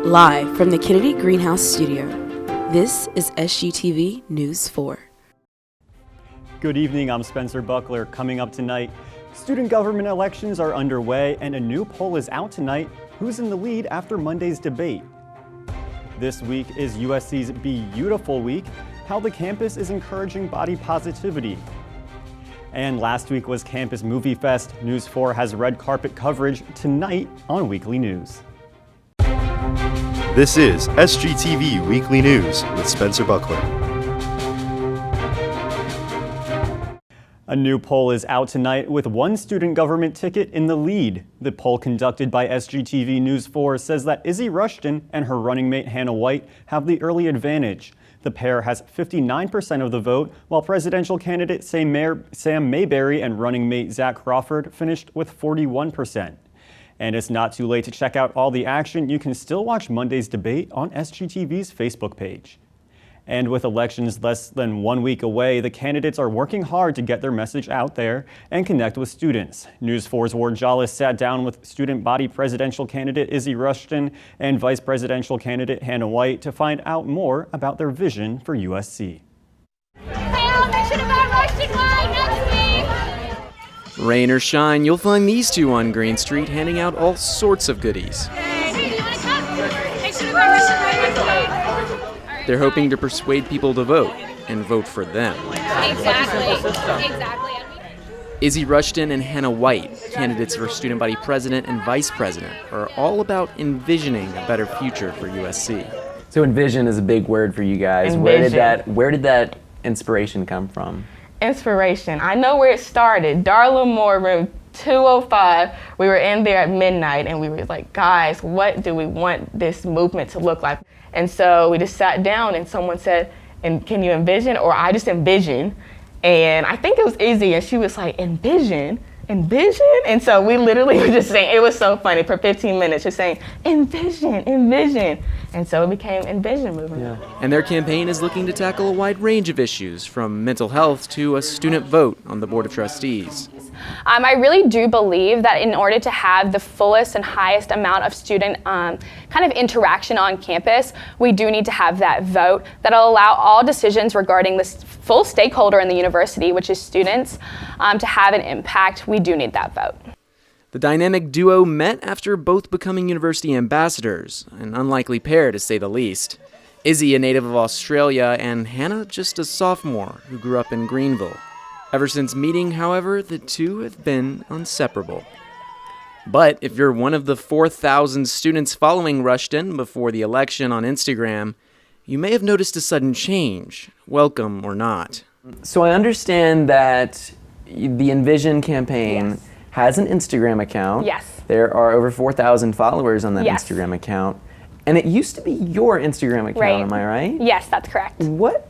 Live from the Kennedy Greenhouse Studio, this is SGTV News 4. Good evening, I'm Spencer Buckler. Coming up tonight, student government elections are underway and a new poll is out tonight. Who's in the lead after Monday's debate? This week is USC's Be Beautiful Week, how the campus is encouraging body positivity. And last week was Campus Movie Fest. News 4 has red carpet coverage tonight on Weekly News. This is SGTV Weekly News with Spencer Buckler. A new poll is out tonight with one student government ticket in the lead. The poll conducted by SGTV News 4 says that Izzy Rushton and her running mate Hannah White have the early advantage. The pair has 59% of the vote, while presidential candidate Sam Mayberry and running mate Zach Crawford finished with 41%. And it's not too late to check out all the action. You can still watch Monday's debate on SGTV's Facebook page. And with elections less than 1 week away, the candidates are working hard to get their message out there and connect with students. News 4's Ward Jollis sat down with student body presidential candidate Izzy Rushton and vice presidential candidate Hannah White to find out more about their vision for USC. Rain or shine, you'll find these two on Green Street handing out all sorts of goodies. They're hoping to persuade people to vote and vote for them. Exactly. Izzy Rushton and Hannah White, candidates for student body president and vice president, are all about envisioning a better future for USC. So envision is a big word for you guys. Envision. Where did that inspiration come from? Inspiration. I know where it started. Darla Moore, room 205. We were in there at midnight and we were like, guys, what do we want this movement to look like? And so we just sat down and someone said, and can you envision? Or I just envision. And I think it was Izzy and she was like, envision? And so we literally were just saying, it was so funny for 15 minutes, just saying, envision. And so it became Envision Movement. Yeah. And their campaign is looking to tackle a wide range of issues, from mental health to a student vote on the Board of Trustees. I really do believe that in order to have the fullest and highest amount of student kind of interaction on campus, we do need to have that vote that'll allow all decisions regarding the full stakeholder in the university, which is students, to have an impact. We do need that vote. The dynamic duo met after both becoming university ambassadors, an unlikely pair to say the least. Izzy, a native of Australia, and Hannah, just a sophomore who grew up in Greenville. Ever since meeting, however, the two have been inseparable. But if you're one of the 4,000 students following Rushton before the election on Instagram, you may have noticed a sudden change, welcome or not. So I understand that the Envision campaign has an Instagram account. Yes. There are over 4,000 followers on that Yes. Instagram account. And it used to be your Instagram account, Right. am I right? Yes, that's correct.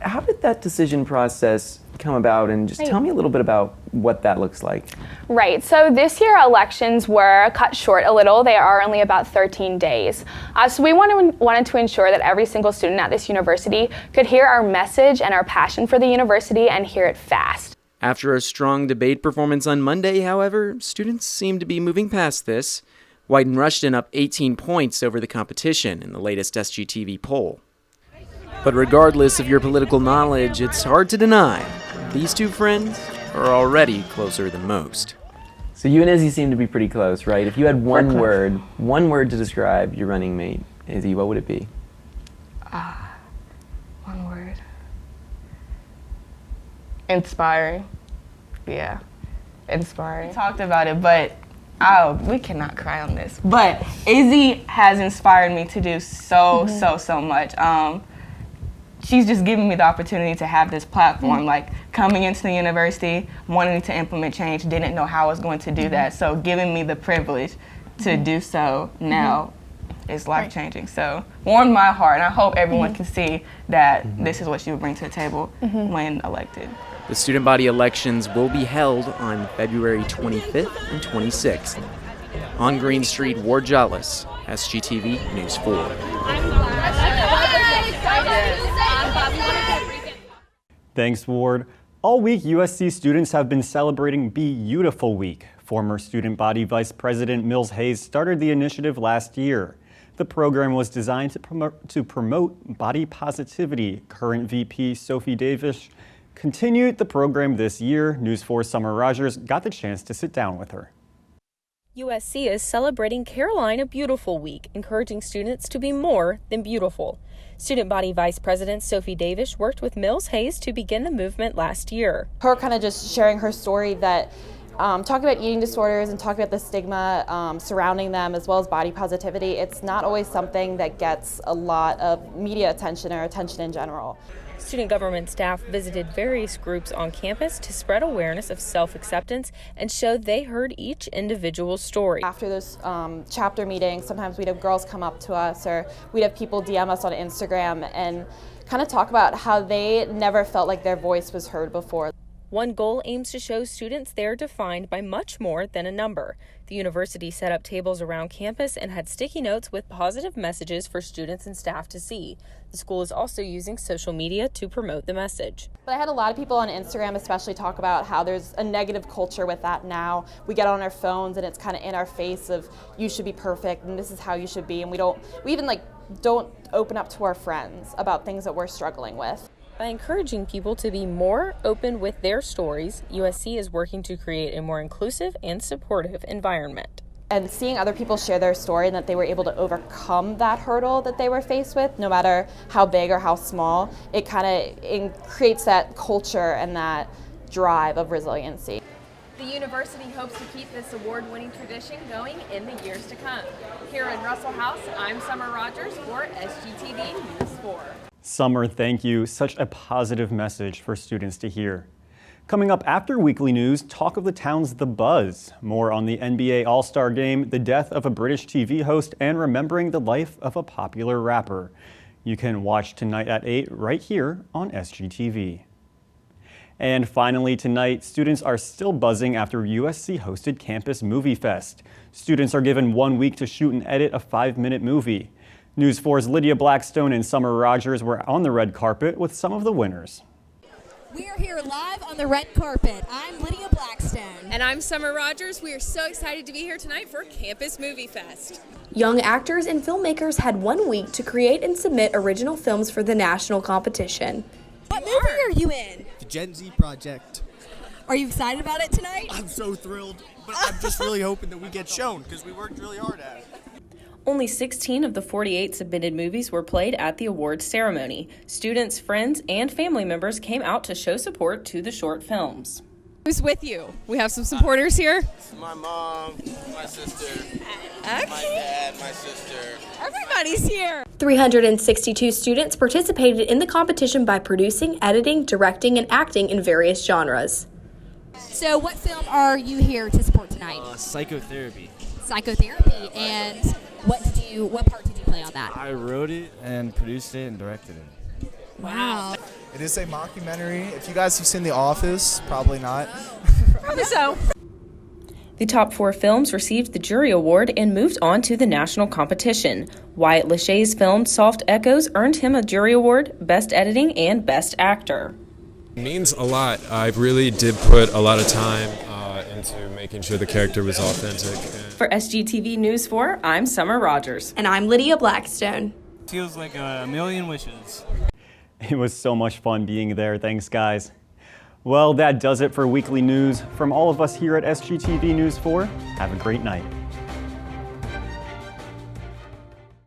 How did that decision process come about? And just tell me a little bit about what that looks like. Right, so this year elections were cut short a little. They are only about 13 days. So we wanted to ensure that every single student at this university could hear our message and our passion for the university and hear it fast. After a strong debate performance on Monday, however, students seem to be moving past this. White and Rushton up 18 points over the competition in the latest SGTV poll. But regardless of your political knowledge, it's hard to deny these two friends are already closer than most. So you and Izzy seem to be pretty close, right? If you had one word to describe your running mate, Izzy, what would it be? One word. Inspiring. Yeah, inspiring. We talked about it, but we cannot cry on this. But Izzy has inspired me to do so much. She's just given me the opportunity to have this platform, like coming into the university, wanting to implement change, didn't know how I was going to do that. So giving me the privilege to do so now is life-changing. So warmed my heart, and I hope everyone can see that this is what she would bring to the table when elected. The student body elections will be held on February 25th and 26th. On Green Street, Ward Jollis, SGTV News 4. Thanks, Ward. All week, USC students have been celebrating Be Beautiful Week. Former student body vice president Mills Hayes started the initiative last year. The program was designed to promote body positivity. Current VP Sophie Davis continued the program this year. News 4's Summer Rogers got the chance to sit down with her. USC is celebrating Carolina Beautiful Week, encouraging students to be more than beautiful. Student Body Vice President Sophie Davis worked with Mills Hayes to begin the movement last year. Her kind of just sharing her story that talking about eating disorders and talking about the stigma surrounding them as well as body positivity, it's not always something that gets a lot of media attention or attention in general. Student government staff visited various groups on campus to spread awareness of self-acceptance and show they heard each individual's story. After those chapter meetings, sometimes we'd have girls come up to us or we'd have people DM us on Instagram and kind of talk about how they never felt like their voice was heard before. One goal aims to show students they're defined by much more than a number. The university set up tables around campus and had sticky notes with positive messages for students and staff to see. The school is also using social media to promote the message. But I had a lot of people on Instagram especially talk about how there's a negative culture with that now. We get on our phones and it's kind of in our face of you should be perfect and this is how you should be, and we even don't open up to our friends about things that we're struggling with. By encouraging people to be more open with their stories, USC is working to create a more inclusive and supportive environment. And seeing other people share their story and that they were able to overcome that hurdle that they were faced with, no matter how big or how small, it kind of creates that culture and that drive of resiliency. The university hopes to keep this award-winning tradition going in the years to come. Here in Russell House, I'm Summer Rogers for SGTV News 4. Summer, thank you. Such a positive message for students to hear. Coming up after weekly news, talk of the town's The Buzz. More on the NBA All-Star Game, the death of a British TV host, and remembering the life of a popular rapper. You can watch tonight at 8 right here on SGTV. And finally tonight, students are still buzzing after USC hosted Campus Movie Fest. Students are given 1 week to shoot and edit a 5-minute movie. News 4's Lydia Blackstone and Summer Rogers were on the red carpet with some of the winners. We are here live on the red carpet. I'm Lydia Blackstone. And I'm Summer Rogers. We are so excited to be here tonight for Campus Movie Fest. Young actors and filmmakers had 1 week to create and submit original films for the national competition. What movie are you in? The Gen Z Project. Are you excited about it tonight? I'm so thrilled, but I'm just really hoping that we get shown because we worked really hard at it. Only 16 of the 48 submitted movies were played at the awards ceremony. Students, friends, and family members came out to show support to the short films. Who's with you? We have some supporters here. My mom, my sister, Okay. my dad, my sister. Everybody's here. 362 students participated in the competition by producing, editing, directing, and acting in various genres. So what film are you here to support tonight? Psychotherapy. Psychotherapy. And what part did you play on that? I wrote it and produced it and directed it. Wow. It is a mockumentary. If you guys have seen The Office, probably not. Probably so. The top 4 films received the jury award and moved on to the national competition. Wyatt Lachey's film Soft Echoes earned him a jury award, Best Editing, and Best Actor. It means a lot. I really did put a lot of time into making sure the character was authentic. For SGTV News 4, I'm Summer Rogers. And I'm Lydia Blackstone. Feels like a million wishes. It was so much fun being there. Thanks, guys. Well, that does it for weekly news. From all of us here at SGTV News 4, have a great night.